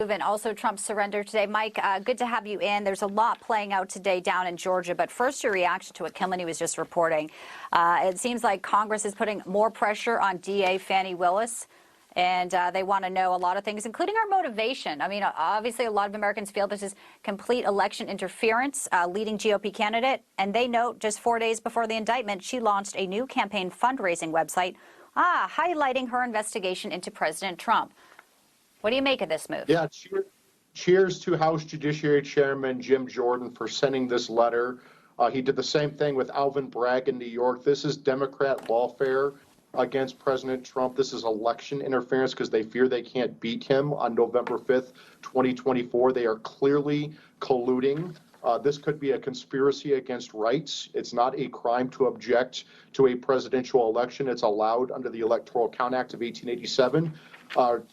And also Trump's surrender today. Mike, good to have you in. There's a lot playing out today down in Georgia, but first your reaction to what Killenly was just reporting. It seems like Congress is putting more pressure on DA Fani Willis, and they want to know a lot of things, including our motivation. I mean, obviously a lot of Americans feel this is complete election interference, leading GOP candidate, and they note just 4 days before the indictment, she launched a new campaign fundraising website, highlighting her investigation into President Trump. What do you make of this move? Yeah, cheers to House Judiciary Chairman Jim Jordan for sending this letter. He did the same thing with Alvin Bragg in New York. This is Democrat lawfare against President Trump. This is election interference because they fear they can't beat him on November 5th, 2024. They are clearly colluding. This could be a conspiracy against rights. It's not a crime to object to a presidential election. It's allowed under the Electoral Count Act of 1887.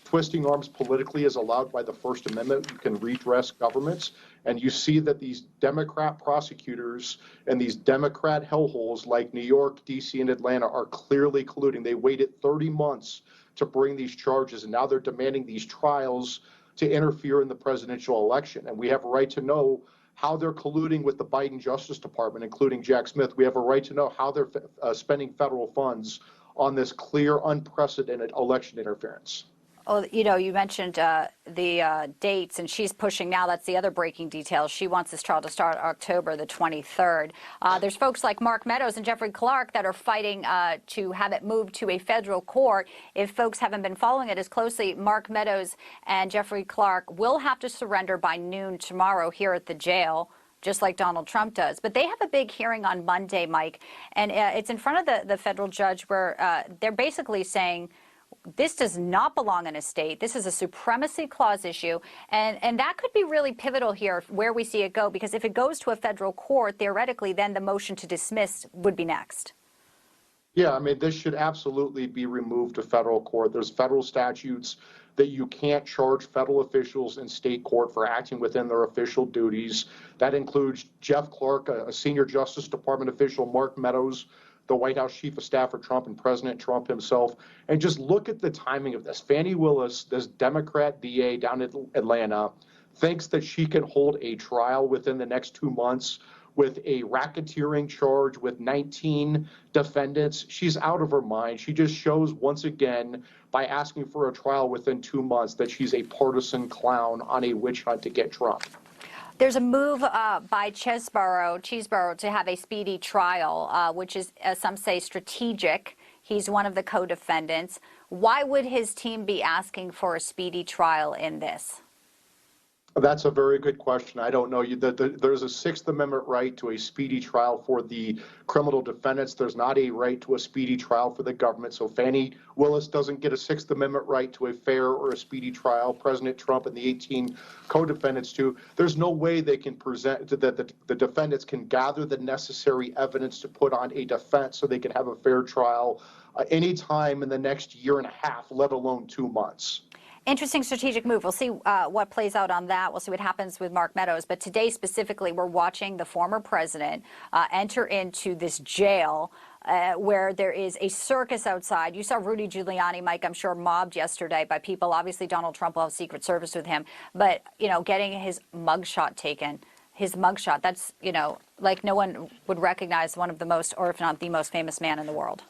Twisting arms politically is allowed by the First Amendment. You can redress governments. And you see that these Democrat prosecutors and these Democrat hellholes like New York, D.C., and Atlanta are clearly colluding. They waited 30 months to bring these charges, and now they're demanding these trials to interfere in the presidential election. And we have a right to know how they're colluding with the Biden Justice Department, including Jack Smith. We have a right to know how they're spending federal funds on this clear, unprecedented election interference. Well, you know, you mentioned the dates, and she's pushing now. That's the other breaking detail. She wants this trial to start October the 23rd. There's folks like Mark Meadows and Jeffrey Clark that are fighting to have it moved to a federal court. If folks haven't been following it as closely, Mark Meadows and Jeffrey Clark will have to surrender by noon tomorrow here at the jail, just like Donald Trump does. But they have a big hearing on Monday, Mike, and it's in front of the federal judge where they're basically saying this does not belong in a state. This is a supremacy clause issue, and that could be really pivotal here where we see it go, because if it goes to a federal court, theoretically, then the motion to dismiss would be next. Yeah, I mean, this should absolutely be removed to federal court. There's federal statutes that you can't charge federal officials in state court for acting within their official duties. That includes Jeff Clark, a senior Justice Department official, Mark Meadows, the White House chief of staff for Trump, and President Trump himself. And just look at the timing of this. Fani Willis, this Democrat DA down in Atlanta, thinks that she can hold a trial within the next 2 months with a racketeering charge with 19 defendants. She's out of her mind. She just shows once again by asking for a trial within 2 months that she's a partisan clown on a witch hunt to get Trump. There's a move by Chesebro to have a speedy trial, which is, as some say, strategic. He's one of the co-defendants. Why would his team be asking for a speedy trial in this? That's a very good question. I don't know. There's a Sixth Amendment right to a speedy trial for the criminal defendants. There's not a right to a speedy trial for the government. So Fani Willis doesn't get a Sixth Amendment right to a fair or a speedy trial. President Trump and the 18 co-defendants do. There's no way they can present that the defendants can gather the necessary evidence to put on a defense so they can have a fair trial anytime in the next year and a half, let alone 2 months. Interesting strategic move. We'll see what plays out on that. We'll see what happens with Mark Meadows. But today specifically, we're watching the former president enter into this jail where there is a circus outside. You saw Rudy Giuliani, Mike, I'm sure, mobbed yesterday by people. Obviously, Donald Trump will have Secret Service with him. But, you know, getting his mugshot taken, his mugshot, that's, you know, like no one would recognize one of the most, or if not the most famous man in the world.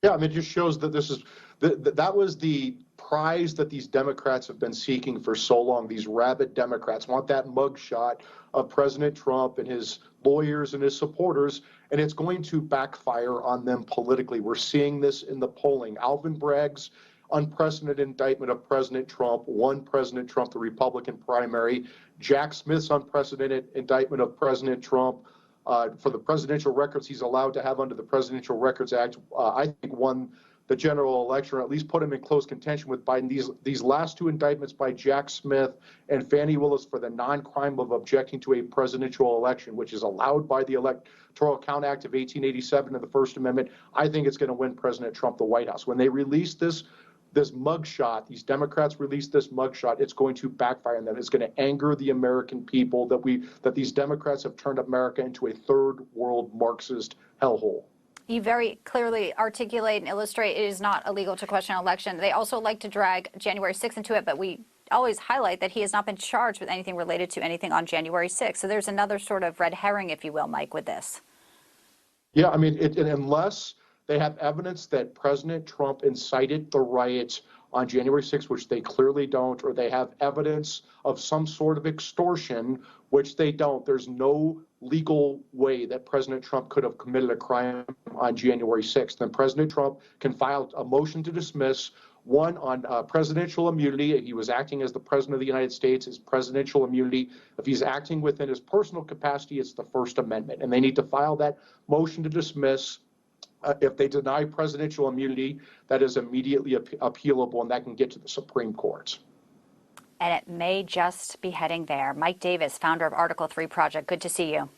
Yeah, I mean, it just shows that this is that was the prize that these Democrats have been seeking for so long. These rabid Democrats want that mugshot of President Trump and his lawyers and his supporters, and it's going to backfire on them politically. We're seeing this in the polling. Alvin Bragg's unprecedented indictment of President Trump won President Trump the Republican primary. Jack Smith's unprecedented indictment of President Trump for the presidential records he's allowed to have under the Presidential Records Act, I think won the general election, or at least put him in close contention with Biden. These last two indictments by Jack Smith and Fani Willis for the non-crime of objecting to a presidential election, which is allowed by the Electoral Count Act of 1887 and the First Amendment, I think it's going to win President Trump the White House. When they release this mugshot, these Democrats release this mugshot, it's going to backfire on them. It's going to anger the American people that these Democrats have turned America into a third world Marxist hellhole. You very clearly articulate and illustrate it is not illegal to question an election. They also like to drag January 6th into it, but we always highlight that he has not been charged with anything related to anything on January 6th. So there's another sort of red herring, if you will, Mike, with this. Yeah, I mean, unless they have evidence that President Trump incited the riots on January 6th, which they clearly don't, or they have evidence of some sort of extortion, which they don't, there's no legal way that President Trump could have committed a crime on January 6th. Then President Trump can file a motion to dismiss, one on presidential immunity. He was acting as the president of the United States, his presidential immunity. If he's acting within his personal capacity, it's the First Amendment. And they need to file that motion to dismiss. If they deny presidential immunity, that is immediately appealable, and that can get to the Supreme Court. And it may just be heading there. Mike Davis, founder of Article 3 Project, good to see you.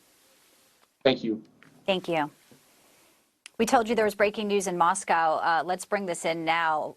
Thank you. Thank you. We told you there was breaking news in Moscow. Let's bring this in now.